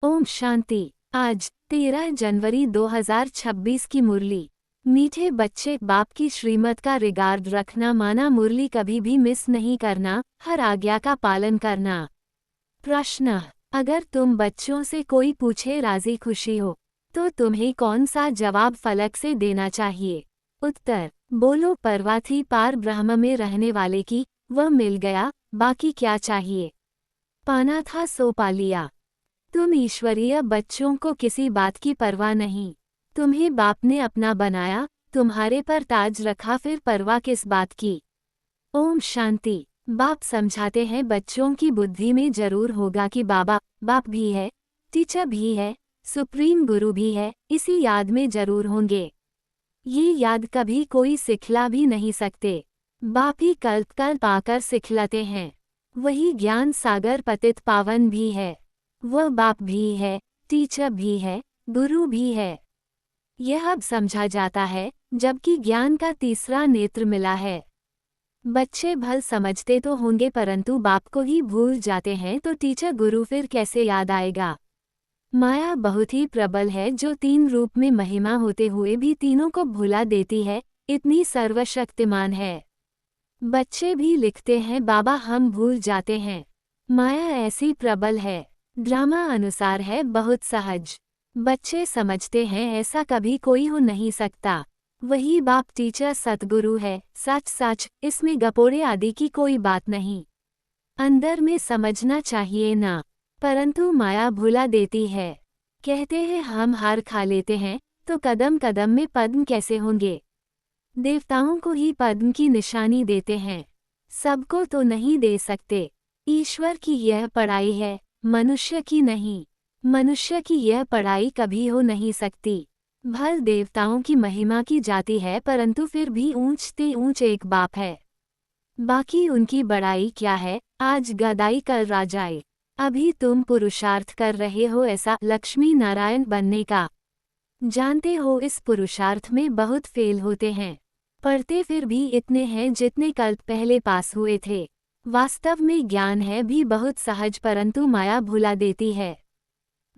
ओम शांति। आज 13 जनवरी 2026 की मुरली। मीठे बच्चे, बाप की श्रीमत का रिगार्ड रखना माना मुरली कभी भी मिस नहीं करना, हर आज्ञा का पालन करना। प्रश्न: अगर तुम बच्चों से कोई पूछे राजी खुशी हो, तो तुम्हें कौन सा जवाब फलक से देना चाहिए? उत्तर: बोलो परवा थी पार ब्रह्म में रहने वाले की, वह मिल गया, बाकी क्या चाहिए। पाना था सो पा लिया। तुम ईश्वरीय बच्चों को किसी बात की परवाह नहीं। तुम्हें बाप ने अपना बनाया, तुम्हारे पर ताज रखा, फिर परवाह किस बात की। ओम शांति। बाप समझाते हैं बच्चों की बुद्धि में जरूर होगा कि बाबा बाप भी है, टीचर भी है, सुप्रीम गुरु भी है, इसी याद में जरूर होंगे। ये याद कभी कोई सिखला भी नहीं सकते। बाप ही कल्प कल्प आकर सिखलाते हैं। वही ज्ञान सागर पतित पावन भी है। वह बाप भी है, टीचर भी है, गुरु भी है। यह अब समझा जाता है, जबकि ज्ञान का तीसरा नेत्र मिला है। बच्चे भल समझते तो होंगे, परंतु बाप को ही भूल जाते हैं, तो टीचर गुरु फिर कैसे याद आएगा। माया बहुत ही प्रबल है, जो तीन रूप में महिमा होते हुए भी तीनों को भुला देती है, इतनी सर्वशक्तिमान है। बच्चे भी लिखते हैं, बाबा हम भूल जाते हैं। माया ऐसी प्रबल है। ड्रामा अनुसार है बहुत सहज। बच्चे समझते हैं ऐसा कभी कोई हो नहीं सकता। वही बाप टीचर सतगुरु है, सच सच, इसमें गपोड़े आदि की कोई बात नहीं। अंदर में समझना चाहिए ना, परंतु माया भुला देती है। कहते हैं हम हार खा लेते हैं, तो कदम कदम में पद्म कैसे होंगे। देवताओं को ही पद्म की निशानी देते हैं, सबको तो नहीं दे सकते। ईश्वर की यह पढ़ाई है, मनुष्य की नहीं। मनुष्य की यह पढ़ाई कभी हो नहीं सकती। भल देवताओं की महिमा की जाती है, परंतु फिर भी ऊंचते ऊंच एक बाप है। बाकी उनकी बड़ाई क्या है, आज गदाई कल राजाई। अभी तुम पुरुषार्थ कर रहे हो ऐसा लक्ष्मी नारायण बनने का। जानते हो इस पुरुषार्थ में बहुत फेल होते हैं। पढ़ते फिर भी इतने हैं जितने कल्प पहले पास हुए थे। वास्तव में ज्ञान है भी बहुत सहज, परंतु माया भुला देती है।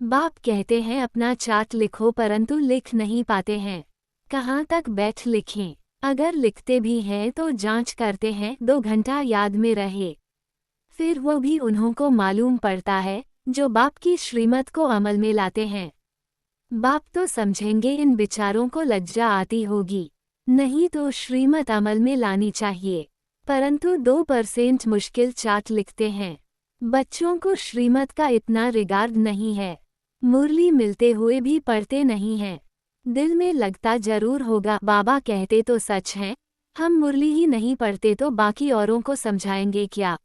बाप कहते हैं अपना चार्ट लिखो, परंतु लिख नहीं पाते हैं। कहाँ तक बैठ लिखें। अगर लिखते भी हैं तो जांच करते हैं 2 घंटा याद में रहे। फिर वो भी उन्हों को मालूम पड़ता है जो बाप की श्रीमत को अमल में लाते हैं। बाप तो समझेंगे, इन विचारों को लज्जा आती होगी। नहीं तो श्रीमत अमल में लानी चाहिए, परंतु 2% मुश्किल चार्ट लिखते हैं। बच्चों को श्रीमत का इतना रिगार्ड नहीं है। मुरली मिलते हुए भी पढ़ते नहीं हैं। दिल में लगता जरूर होगा बाबा कहते तो सच हैं, हम मुरली ही नहीं पढ़ते तो बाकी औरों को समझाएंगे क्या।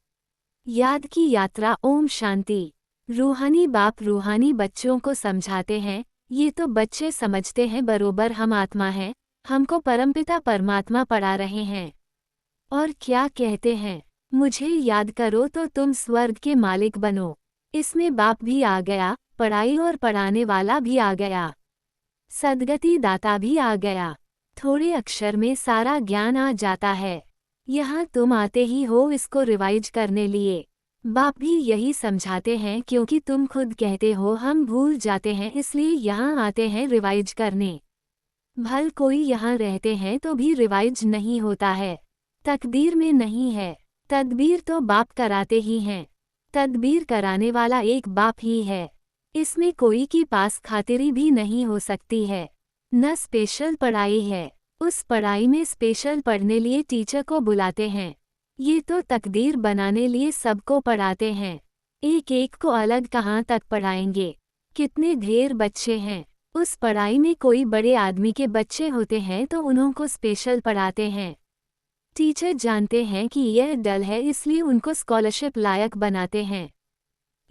याद की यात्रा। ओम शांति। रूहानी बाप रूहानी बच्चों को समझाते हैं, ये तो बच्चे समझते हैं बरोबर हम आत्मा हैं, हमको परमपिता परमात्मा पढ़ा रहे हैं। और क्या कहते हैं, मुझे याद करो तो तुम स्वर्ग के मालिक बनो। इसमें बाप भी आ गया, पढ़ाई और पढ़ाने वाला भी आ गया, सद्गति दाता भी आ गया। थोड़े अक्षर में सारा ज्ञान आ जाता है। यहाँ तुम आते ही हो इसको रिवाइज करने लिए। बाप भी यही समझाते हैं, क्योंकि तुम खुद कहते हो हम भूल जाते हैं, इसलिए यहाँ आते हैं रिवाइज करने। भल कोई यहाँ रहते हैं तो भी रिवाइज नहीं होता है, तकदीर में नहीं है। तदबीर तो बाप कराते ही हैं। तदबीर कराने वाला एक बाप ही है। इसमें कोई की पास खातिरी भी नहीं हो सकती है। न स्पेशल पढ़ाई है। उस पढ़ाई में स्पेशल पढ़ने लिए टीचर को बुलाते हैं। ये तो तकदीर बनाने लिए सबको पढ़ाते हैं। एक एक को अलग कहाँ तक पढ़ाएंगे। कितने ढेर बच्चे हैं। उस पढ़ाई में कोई बड़े आदमी के बच्चे होते हैं तो उन्हों को स्पेशल पढ़ाते हैं। टीचर जानते हैं कि यह डल है, इसलिए उनको स्कॉलरशिप लायक बनाते हैं।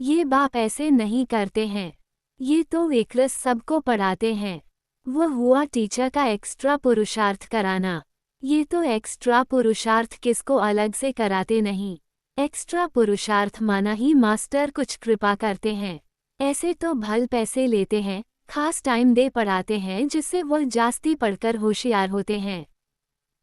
ये बाप ऐसे नहीं करते हैं। ये तो एकरस सबको पढ़ाते हैं। वह हुआ टीचर का एक्स्ट्रा पुरुषार्थ कराना। ये तो एक्स्ट्रा पुरुषार्थ किसको अलग से कराते नहीं। एक्स्ट्रा पुरुषार्थ माना ही मास्टर कुछ कृपा करते हैं। ऐसे तो भल पैसे लेते हैं, खास टाइम दे पढ़ाते हैं, जिससे वह जास्ती पढ़कर होशियार होते हैं।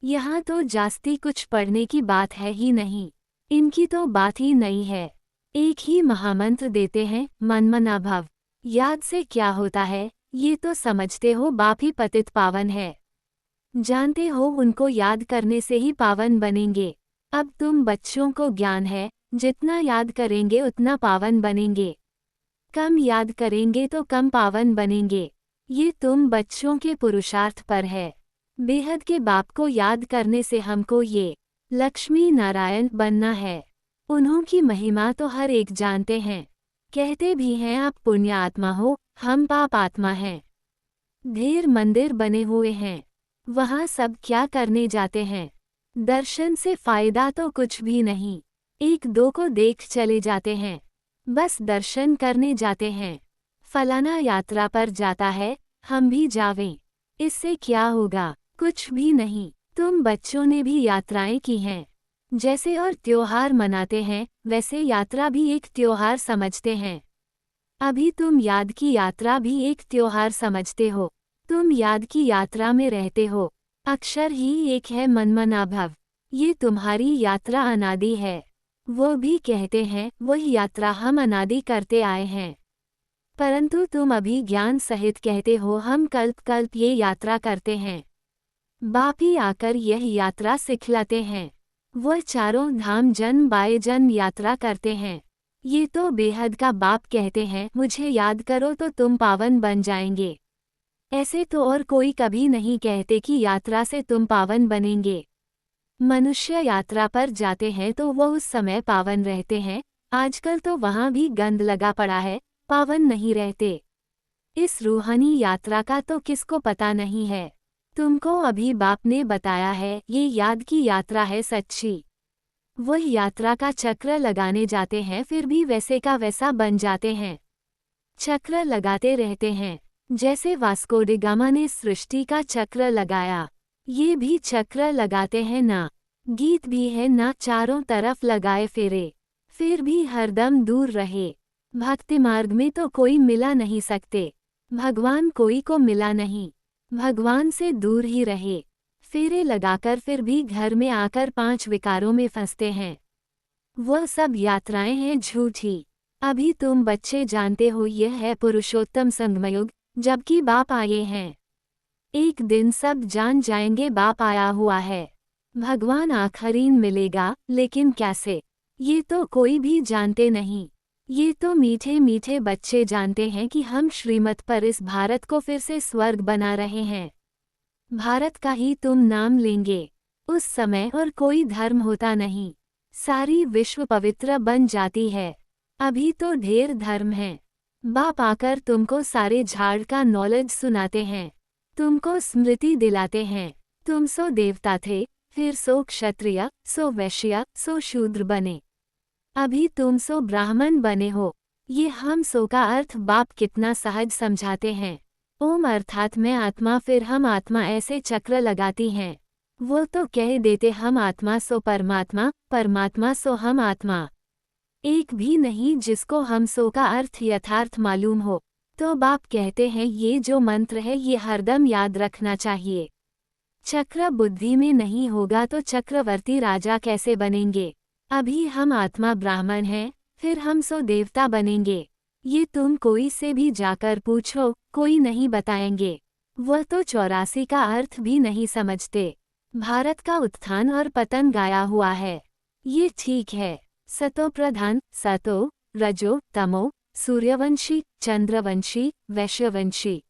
यहाँ तो जास्ती कुछ पढ़ने की बात है ही नहीं। इनकी तो बात ही नहीं है। एक ही महामंत्र देते हैं, मनमना भव। याद से क्या होता है, ये तो समझते हो बाप ही पतित पावन है। जानते हो उनको याद करने से ही पावन बनेंगे। अब तुम बच्चों को ज्ञान है, जितना याद करेंगे उतना पावन बनेंगे। कम याद करेंगे तो कम पावन बनेंगे। ये तुम बच्चों के पुरुषार्थ पर है। बेहद के बाप को याद करने से हमको ये लक्ष्मी नारायण बनना है। उन्हों की महिमा तो हर एक जानते हैं। कहते भी हैं आप पुण्य आत्मा हो, हम पाप आत्मा हैं। ढेर मंदिर बने हुए हैं, वहाँ सब क्या करने जाते हैं? दर्शन से फायदा तो कुछ भी नहीं। एक दो को देख चले जाते हैं, बस दर्शन करने जाते हैं। फलाना यात्रा पर जाता है, हम भी जावें। इससे क्या होगा? कुछ भी नहीं। तुम बच्चों ने भी यात्राएं की हैं। जैसे और त्योहार मनाते हैं, वैसे यात्रा भी एक त्योहार समझते हैं। अभी तुम याद की यात्रा भी एक त्योहार समझते हो। तुम याद की यात्रा में रहते हो। अक्षर ही एक है मनमनाभव। ये तुम्हारी यात्रा अनादि है। वो भी कहते हैं वही यात्रा हम अनादि करते आए हैं। परंतु तुम अभी ज्ञान सहित कहते हो हम कल्प कल्प ये यात्रा करते हैं। बाप ही आकर यह यात्रा सिखलाते हैं। वह चारों धाम जन्म बाय जन्म यात्रा करते हैं। ये तो बेहद का बाप कहते हैं मुझे याद करो तो तुम पावन बन जाएंगे। ऐसे तो और कोई कभी नहीं कहते कि यात्रा से तुम पावन बनेंगे। मनुष्य यात्रा पर जाते हैं तो वो उस समय पावन रहते हैं। आजकल तो वहाँ भी गंद लगा पड़ा है, पावन नहीं रहते। इस रूहानी यात्रा का तो किसको पता नहीं है। तुमको अभी बाप ने बताया है ये याद की यात्रा है सच्ची। वह यात्रा का चक्र लगाने जाते हैं फिर भी वैसे का वैसा बन जाते हैं। चक्र लगाते रहते हैं, जैसे वास्को डी गामा ने सृष्टि का चक्र लगाया। ये भी चक्र लगाते हैं ना। गीत भी है ना, चारों तरफ लगाए फिरे, फिर भी हरदम दूर रहे। भक्ति मार्ग में तो कोई मिला नहीं सकते। भगवान कोई को मिला नहीं, भगवान से दूर ही रहे। फेरे लगाकर फिर भी घर में आकर 5 विकारों में फंसते हैं। वह सब यात्राएं हैं झूठी। अभी तुम बच्चे जानते हो यह है पुरुषोत्तम संगमयुग, जबकि बाप आए हैं। एक दिन सब जान जाएंगे बाप आया हुआ है। भगवान आखरीन मिलेगा, लेकिन कैसे? ये तो कोई भी जानते नहीं। ये तो मीठे मीठे बच्चे जानते हैं कि हम श्रीमत पर इस भारत को फिर से स्वर्ग बना रहे हैं। भारत का ही तुम नाम लेंगे। उस समय और कोई धर्म होता नहीं, सारी विश्व पवित्र बन जाती है। अभी तो ढेर धर्म हैं। बाप आकर तुमको सारे झाड़ का नॉलेज सुनाते हैं, तुमको स्मृति दिलाते हैं। तुम सो देवता थे, फिर सो क्षत्रिय, सो वैश्य, सो शूद्र बने। अभी तुम सो ब्राह्मण बने हो। ये हम सो का अर्थ बाप कितना सहज समझाते हैं। ओम अर्थात मैं आत्मा, फिर हम आत्मा, ऐसे चक्र लगाती हैं। वो तो कह देते हम आत्मा सो परमात्मा, परमात्मा सो हम आत्मा। एक भी नहीं जिसको हम सो का अर्थ यथार्थ मालूम हो। तो बाप कहते हैं ये जो मंत्र है ये हरदम याद रखना चाहिए। चक्र बुद्धि में नहीं होगा तो चक्रवर्ती राजा कैसे बनेंगे? अभी हम आत्मा ब्राह्मण हैं, फिर हम सो देवता बनेंगे। ये तुम कोई से भी जाकर पूछो, कोई नहीं बताएंगे। वह तो 84 का अर्थ भी नहीं समझते। भारत का उत्थान और पतन गाया हुआ है। ये ठीक है। सतो प्रधान, सतो, रजो, तमो, सूर्यवंशी, चंद्रवंशी, वैश्यवंशी।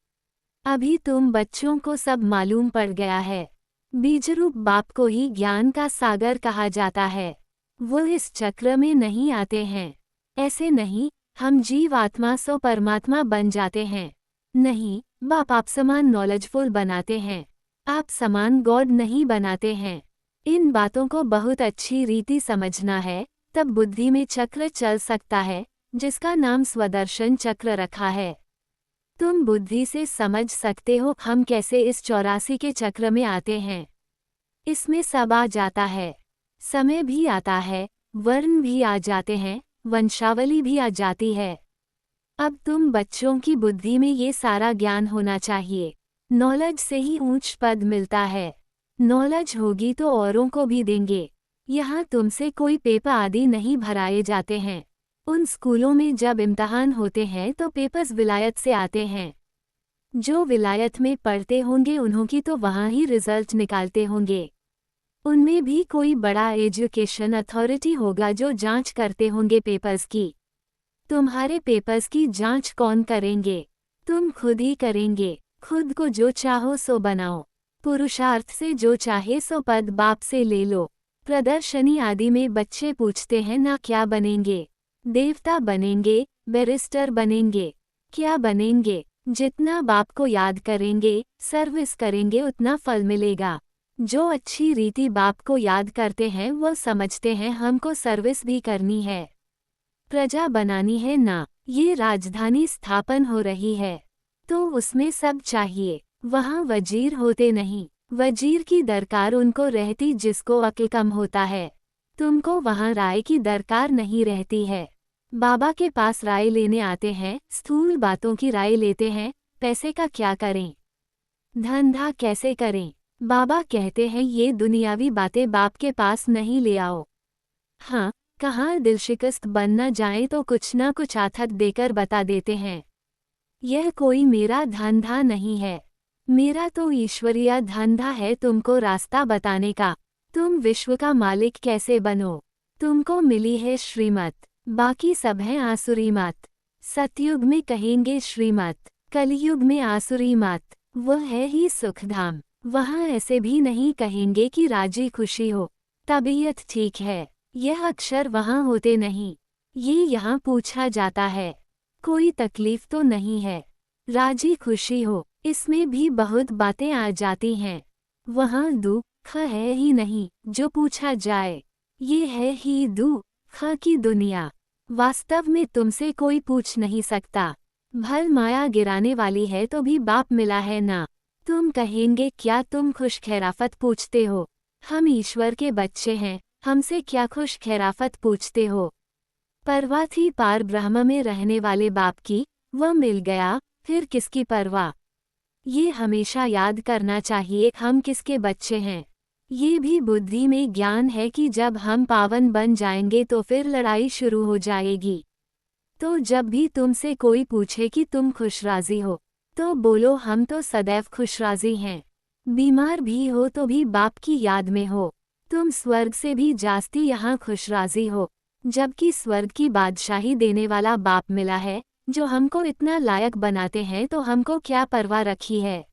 अभी तुम बच्चों को सब मालूम पड़ गया है। बीजरूप बाप को ही ज्ञान का सागर कहा जाता है। वो इस चक्र में नहीं आते हैं। ऐसे नहीं हम जीव आत्मा सो परमात्मा बन जाते हैं। नहीं, बाप आप समान नॉलेजफुल बनाते हैं, आप समान गॉड नहीं बनाते हैं। इन बातों को बहुत अच्छी रीति समझना है, तब बुद्धि में चक्र चल सकता है, जिसका नाम स्वदर्शन चक्र रखा है। तुम बुद्धि से समझ सकते हो हम कैसे इस 84 के चक्र में आते हैं। इसमें सब आ जाता है, समय भी आता है, वर्ण भी आ जाते हैं, वंशावली भी आ जाती है। अब तुम बच्चों की बुद्धि में ये सारा ज्ञान होना चाहिए। नॉलेज से ही ऊंच पद मिलता है। नॉलेज होगी तो औरों को भी देंगे। यहाँ तुमसे कोई पेपर आदि नहीं भराए जाते हैं। उन स्कूलों में जब इम्तहान होते हैं तो पेपर्स विलायत से आते हैं। जो विलायत में पढ़ते होंगे उन्हों की तो वहाँ ही रिजल्ट निकालते होंगे। उनमें भी कोई बड़ा एजुकेशन अथॉरिटी होगा जो जांच करते होंगे पेपर्स की। तुम्हारे पेपर्स की जांच कौन करेंगे? तुम खुद ही करेंगे। खुद को जो चाहो सो बनाओ। पुरुषार्थ से जो चाहे सो पद बाप से ले लो। प्रदर्शनी आदि में बच्चे पूछते हैं ना क्या बनेंगे? देवता बनेंगे, बैरिस्टर बनेंगे। क्या बनेंगे? जितना बाप को याद करेंगे, सर्विस करेंगे उतना फल मिलेगा। जो अच्छी रीति बाप को याद करते हैं वो समझते हैं हमको सर्विस भी करनी है, प्रजा बनानी है ना। ये राजधानी स्थापन हो रही है तो उसमें सब चाहिए। वहाँ वजीर होते नहीं। वजीर की दरकार उनको रहती जिसको अक्ल कम होता है। तुमको वहाँ राय की दरकार नहीं रहती है। बाबा के पास राय लेने आते हैं, स्थूल बातों की राय लेते हैं। पैसे का क्या करें, धंधा कैसे करें? बाबा कहते हैं ये दुनियावी बातें बाप के पास नहीं ले आओ। हाँ, कहाँ दिलशिकस्त बन न जाए तो कुछ ना कुछ आथत देकर बता देते हैं। यह कोई मेरा धंधा नहीं है, मेरा तो ईश्वरीय धंधा है तुमको रास्ता बताने का। तुम विश्व का मालिक कैसे बनो? तुमको मिली है श्रीमत, बाकी सब हैं आसुरी मत। सतयुग में कहेंगे श्रीमत, कलयुग में आसुरी मत। वह है ही सुखधाम। वहाँ ऐसे भी नहीं कहेंगे कि राजी खुशी हो, तबीयत ठीक है। यह अक्षर वहाँ होते नहीं। ये यहाँ पूछा जाता है, कोई तकलीफ तो नहीं है, राजी खुशी हो, इसमें भी बहुत बातें आ जाती हैं। वहाँ दुख है ही नहीं जो पूछा जाए। ये है ही दुख की दुनिया। वास्तव में तुमसे कोई पूछ नहीं सकता। भल माया गिराने वाली है तो भी बाप मिला है ना। तुम कहेंगे क्या तुम खुश खैराफत पूछते हो? हम ईश्वर के बच्चे हैं, हमसे क्या खुश खैराफत पूछते हो? परवाह थी पार ब्रह्म में रहने वाले बाप की, वह मिल गया, फिर किसकी परवाह? ये हमेशा याद करना चाहिए हम किसके बच्चे हैं। ये भी बुद्धि में ज्ञान है कि जब हम पावन बन जाएंगे तो फिर लड़ाई शुरू हो जाएगी। तो जब भी तुमसे कोई पूछे कि तुम खुश राजी हो, तो बोलो हम तो सदैव खुश राजी हैं। बीमार भी हो तो भी बाप की याद में हो। तुम स्वर्ग से भी जास्ती यहाँ खुश राजी हो, जबकि स्वर्ग की बादशाही देने वाला बाप मिला है, जो हमको इतना लायक बनाते हैं। तो हमको क्या परवाह रखी है?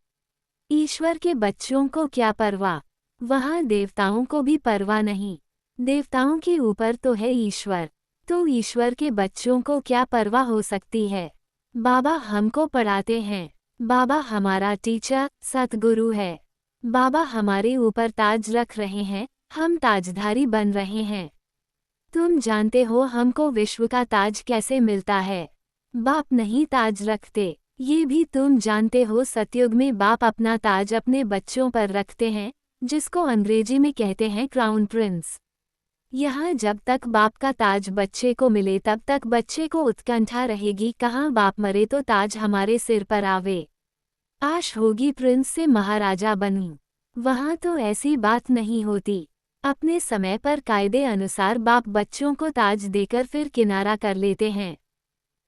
ईश्वर के बच्चों को क्या परवाह? वहाँ देवताओं को भी परवाह नहीं। देवताओं के ऊपर तो है ईश्वर, तो ईश्वर के बच्चों को क्या परवाह हो सकती है? बाबा हमको पढ़ाते हैं, बाबा हमारा टीचर सतगुरु है। बाबा हमारे ऊपर ताज रख रहे हैं, हम ताजधारी बन रहे हैं। तुम जानते हो हमको विश्व का ताज कैसे मिलता है? बाप नहीं ताज रखते, ये भी तुम जानते हो। सतयुग में बाप अपना ताज अपने बच्चों पर रखते हैं, जिसको अंग्रेजी में कहते हैं क्राउन प्रिंस। यहाँ जब तक बाप का ताज बच्चे को मिले तब तक बच्चे को उत्कंठा रहेगी, कहाँ बाप मरे तो ताज हमारे सिर पर आवे। आश होगी प्रिंस से महाराजा बनूं। वहाँ तो ऐसी बात नहीं होती। अपने समय पर कायदे अनुसार बाप बच्चों को ताज देकर फिर किनारा कर लेते हैं।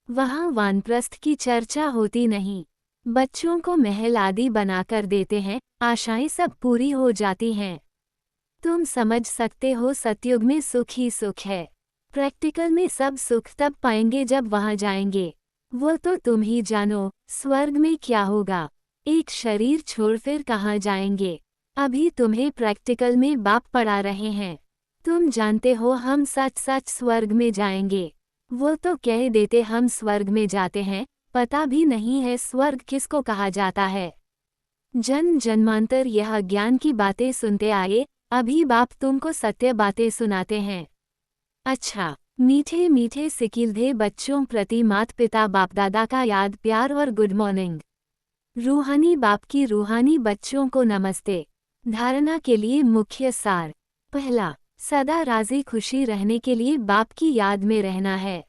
वहाँ वानप्रस्थ की चर्चा होती नहीं। बच्चों को महल आदि बनाकर देते हैं, आशाएं सब पूरी हो जाती हैं। तुम समझ सकते हो सतयुग में सुख ही सुख है। प्रैक्टिकल में सब सुख तब पाएंगे जब वहाँ जाएंगे। वो तो तुम ही जानो स्वर्ग में क्या होगा। एक शरीर छोड़ फिर कहाँ जाएंगे? अभी तुम्हें प्रैक्टिकल में बाप पढ़ा रहे हैं। तुम जानते हो हम सच सच स्वर्ग में जाएंगे। वो तो कह देते हम स्वर्ग में जाते हैं, पता भी नहीं है स्वर्ग किसको कहा जाता है। जन्म जन्मांतर यह ज्ञान की बातें सुनते आए, अभी बाप तुमको सत्य बातें सुनाते हैं। अच्छा, मीठे मीठे सिकिलधे बच्चों प्रति मात पिता बाप दादा का याद प्यार और गुड मॉर्निंग। रूहानी बाप की रूहानी बच्चों को नमस्ते। धारणा के लिए मुख्य सार। पहला, सदा राजी खुशी रहने के लिए बाप की याद में रहना है।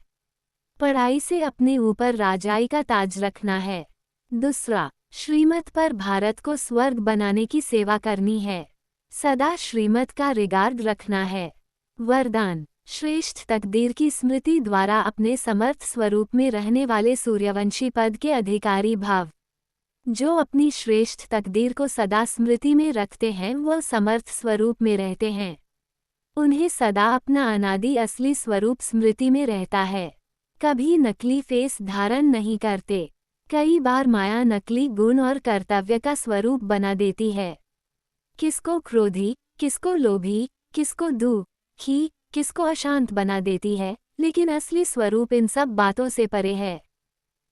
पढ़ाई से अपने ऊपर राजाई का ताज रखना है। दूसरा, श्रीमत पर भारत को स्वर्ग बनाने की सेवा करनी है। सदा श्रीमत का रिगार्ड रखना है। वरदान, श्रेष्ठ तकदीर की स्मृति द्वारा अपने समर्थ स्वरूप में रहने वाले सूर्यवंशी पद के अधिकारी भाव। जो अपनी श्रेष्ठ तकदीर को सदा स्मृति में रखते हैं वह समर्थ स्वरूप में रहते हैं। उन्हें सदा अपना अनादि असली स्वरूप स्मृति में रहता है। कभी नकली फेस धारण नहीं करते। कई बार माया नकली गुण और कर्तव्य का स्वरूप बना देती है। किसको क्रोधी, किसको लोभी, किसको दुखी, किसको अशांत बना देती है, लेकिन असली स्वरूप इन सब बातों से परे है।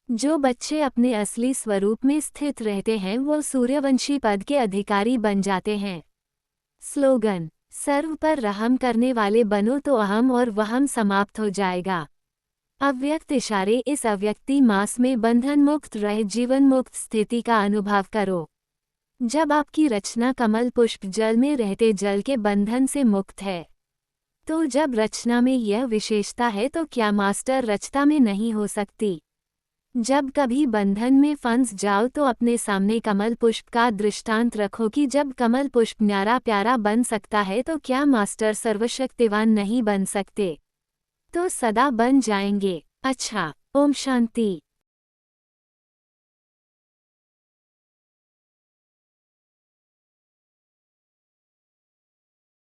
जो बच्चे अपने असली स्वरूप में स्थित रहते हैं वो सूर्यवंशी पद के अधिकारी बन जाते हैं। स्लोगन: सर्व पर रहम करने वाले बनो तो अहम और वहम समाप्त हो जाएगा। अव्यक्त इशारे: इस अव्यक्ति मास में बंधन मुक्त रह जीवन मुक्त स्थिति का अनुभव करो। जब आपकी रचना कमल पुष्प जल में रहते जल के बंधन से मुक्त है, तो जब रचना में यह विशेषता है तो क्या मास्टर रचता में नहीं हो सकती। जब कभी बंधन में फंस जाओ तो अपने सामने कमल पुष्प का दृष्टांत रखो कि जब कमल पुष्प न्यारा प्यारा बन सकता है तो क्या मास्टर सर्वशक्तिवान नहीं बन सकते। तो सदा बन जाएंगे। अच्छा, ओम शांति।